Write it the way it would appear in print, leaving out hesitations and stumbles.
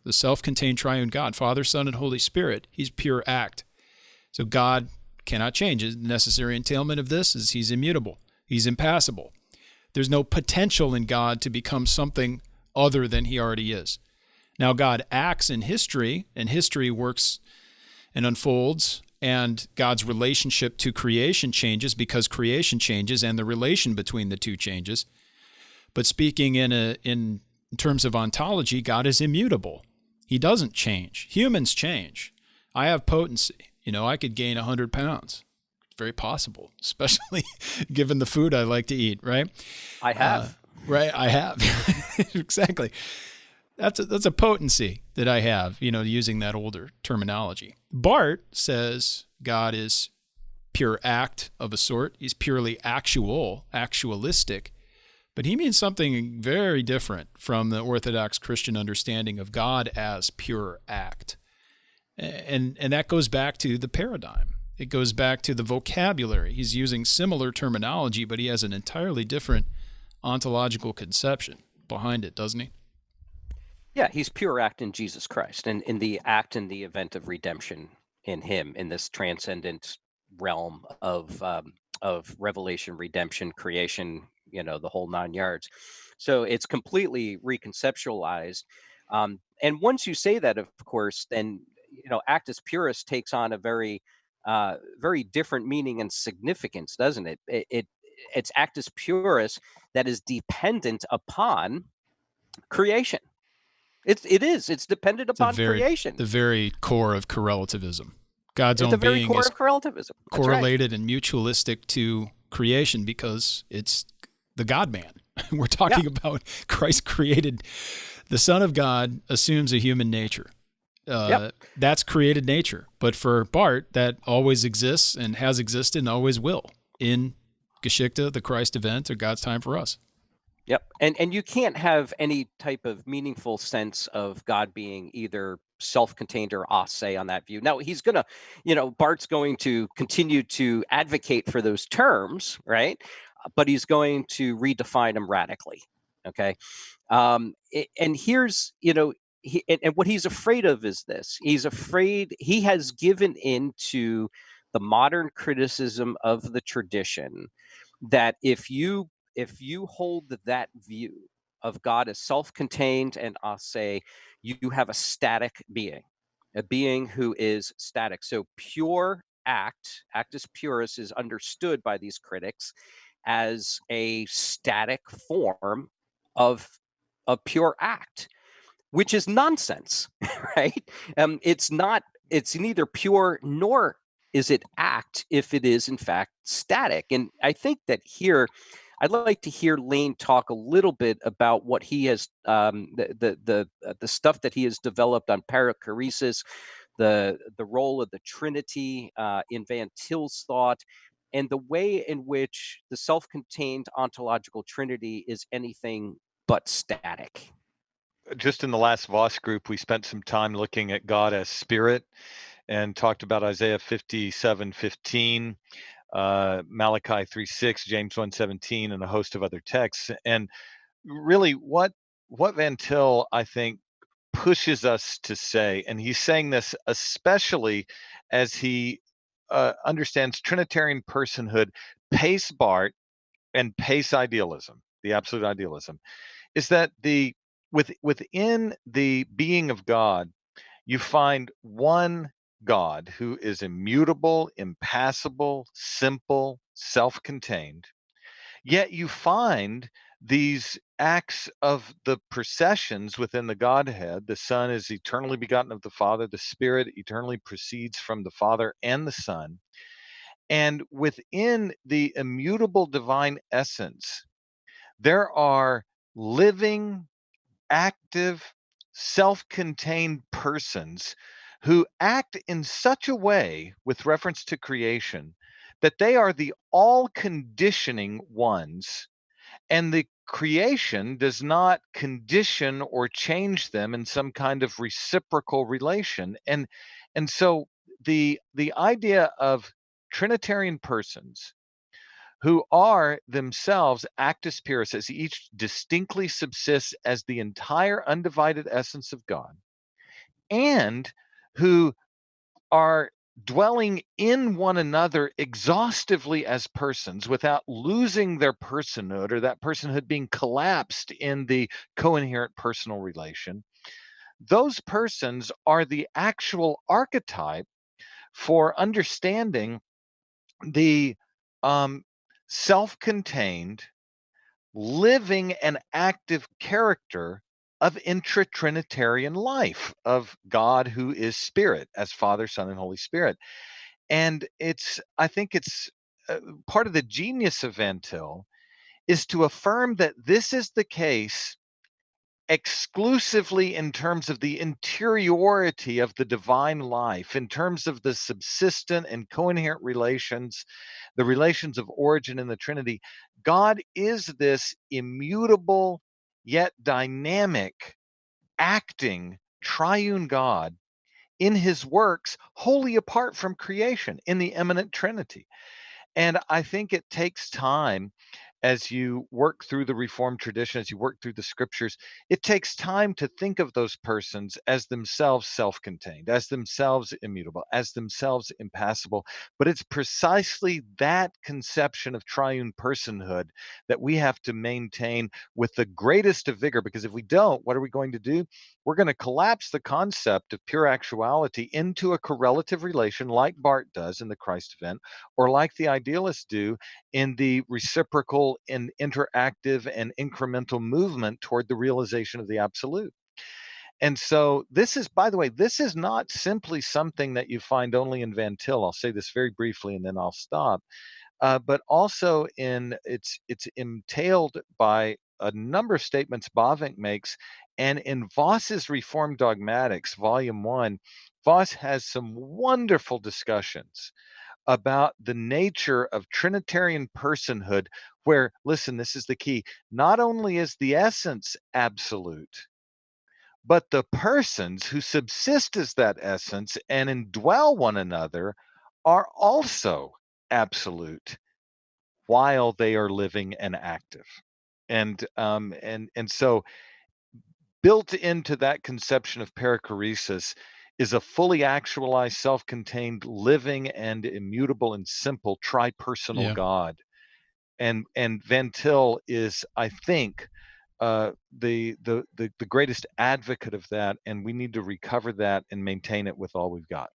the self-contained triune God, Father, Son, and Holy Spirit. He's pure act. So God cannot change. The necessary entailment of this is he's immutable. He's impassible. There's no potential in God to become something other than he already is. Now, God acts in history, and history works and unfolds, and God's relationship to creation changes because creation changes and the relation between the two changes. But speaking in terms of ontology, God is immutable. He doesn't change. Humans change. I have potency. I could gain 100 pounds. It's very possible, especially given the food I like to eat, right? I have. Right, I have. Exactly. That's a potency that I have, using that older terminology. Barth says God is pure act of a sort. He's purely actualistic. But he means something very different from the Orthodox Christian understanding of God as pure act. And that goes back to the paradigm. It goes back to the vocabulary. He's using similar terminology, but he has an entirely different ontological conception behind it, doesn't he? Yeah, he's pure act in Jesus Christ, and in the act in the event of redemption in him, in this transcendent realm of revelation, redemption, creation, the whole 9 yards. So it's completely reconceptualized. And once you say that, of course, then actus purus takes on a very very different meaning and significance, doesn't it? It's actus purus that is dependent upon creation. It's dependent It's upon creation. the very core of correlativism. God's At the own very being core is of correlativism. That's right. correlated and mutualistic to creation because it's the God-man. We're talking about Christ created. The Son of God assumes a human nature. That's created nature. But for Barth, that always exists and has existed and always will in Geschichte, the Christ event, or God's time for us. Yep. And you can't have any type of meaningful sense of God being either self-contained or ase on that view. Now he's going to, Barth's going to continue to advocate for those terms, right? But he's going to redefine them radically. Okay. And here's, and what he's afraid of is this. He's afraid he has given into the modern criticism of the tradition that if you hold that view of God as self-contained and ase, you have a static being, a being who is static. So pure act, actus purus, is understood by these critics as a static form of a pure act, which is nonsense, right? It's not. It's neither pure nor is it act if it is in fact static. And I think that here, I'd like to hear Lane talk a little bit about what he has, the stuff that he has developed on perichoresis, the role of the Trinity in Van Til's thought, and the way in which the self-contained ontological Trinity is anything but static. Just in the last Voss group, we spent some time looking at God as spirit and talked about Isaiah 57:15, Malachi 3:6, James 1:17, and a host of other texts. And really what Van Til, I think, pushes us to say, and he's saying this especially as he understands Trinitarian personhood, pace Barth and pace idealism, the absolute idealism, is that within the being of God, you find one God who is immutable, impassible, simple, self-contained. Yet you find these acts of the processions within the Godhead. The Son is eternally begotten of the Father. The Spirit eternally proceeds from the Father and the Son. And within the immutable divine essence, there are living, active, self-contained persons who act in such a way with reference to creation that they are the all-conditioning ones, and the creation does not condition or change them in some kind of reciprocal relation. And so the idea of Trinitarian persons who are themselves actus purus, as each distinctly subsists as the entire undivided essence of God, and who are dwelling in one another exhaustively as persons without losing their personhood or that personhood being collapsed in the co-inherent personal relation. Those persons are the actual archetype for understanding the self-contained, living and active character of intra-Trinitarian life of God, who is spirit, as Father, Son, and Holy Spirit. And I think it's part of the genius of Van Til is to affirm that this is the case exclusively in terms of the interiority of the divine life, in terms of the subsistent and co-inherent relations, the relations of origin in the Trinity. God is this immutable yet dynamic, acting triune God in his works, wholly apart from creation, in the immanent Trinity. And I think it takes time as you work through the Reformed tradition, as you work through the scriptures, it takes time to think of those persons as themselves self-contained, as themselves immutable, as themselves impassible. But it's precisely that conception of triune personhood that we have to maintain with the greatest of vigor, because if we don't, what are we going to do? We're going to collapse the concept of pure actuality into a correlative relation like Barth does in the Christ event, or like the idealists do in the reciprocal and interactive and incremental movement toward the realization of the absolute. And so this is, by the way, this is not simply something that you find only in Van Til. I'll say this very briefly and then I'll stop. But also it's entailed by a number of statements Bavinck makes, and in Voss's Reformed Dogmatics, Volume 1, Voss has some wonderful discussions about the nature of Trinitarian personhood, where, listen, this is the key, not only is the essence absolute, but the persons who subsist as that essence and indwell one another are also absolute while they are living and active. And so built into that conception of perichoresis is a fully actualized, self-contained, living and immutable and simple tripersonal Yeah. God. And Van Til is, I think, the greatest advocate of that, and we need to recover that and maintain it with all we've got.